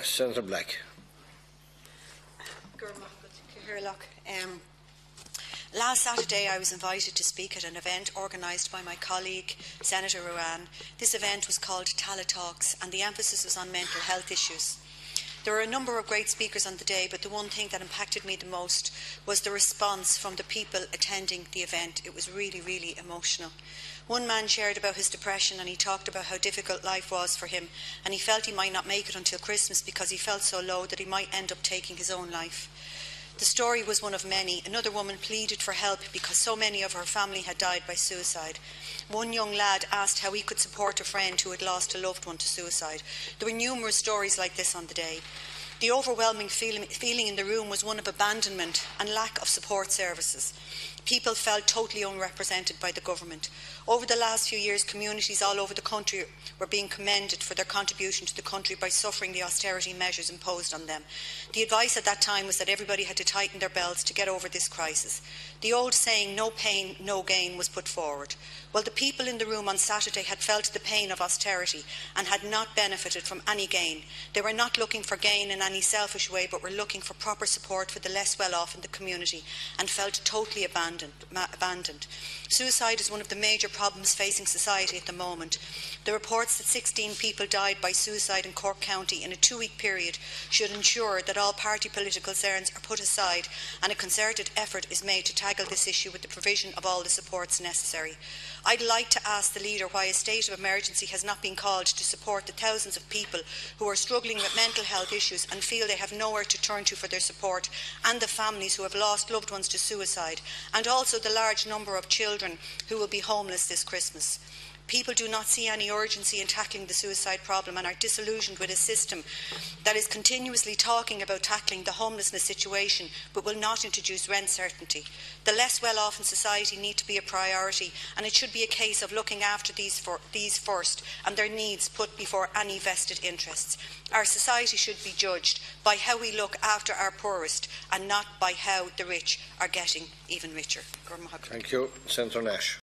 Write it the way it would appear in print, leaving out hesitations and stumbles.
Senator Black. Last Saturday I was invited to speak at an event organised by my colleague Senator Ruane. This event was called Tallaght, and the emphasis was on mental health issues. There were a number of great speakers on the day, but the one thing that impacted me the most was the response from the people attending the event. It was really, really emotional. One man shared about his depression, and he talked about how difficult life was for him, and he felt he might not make it until Christmas because he felt so low that he might end up taking his own life. The story was one of many. Another woman pleaded for help because so many of her family had died by suicide. One young lad asked how he could support a friend who had lost a loved one to suicide. There were numerous stories like this on the day. The overwhelming feeling in the room was one of abandonment and lack of support services. People felt totally unrepresented by the government. Over the last few years, communities all over the country were being commended for their contribution to the country by suffering the austerity measures imposed on them. The advice at that time was that everybody had to tighten their belts to get over this crisis. The old saying, no pain, no gain, was put forward. Well, the people in the room on Saturday had felt the pain of austerity and had not benefited from any gain. They were not looking for gain in any selfish way, but were looking for proper support for the less well-off in the community and felt totally abandoned. Suicide is one of the major problems facing society at the moment. The reports that 16 people died by suicide in Cork County in a 2-week period should ensure that all party political concerns are put aside and a concerted effort is made to tackle this issue with the provision of all the supports necessary. I'd like to ask the Leader why a state of emergency has not been called to support the thousands of people who are struggling with mental health issues and feel they have nowhere to turn to for their support, and the families who have lost loved ones to suicide, and also the large number of children who will be homeless this Christmas. People do not see any urgency in tackling the suicide problem and are disillusioned with a system that is continuously talking about tackling the homelessness situation but will not introduce rent certainty. The less well-off in society need to be a priority, and it should be a case of looking after these first and their needs put before any vested interests. Our society should be judged by how we look after our poorest and not by how the rich are getting even richer. Thank you. Senator Nash.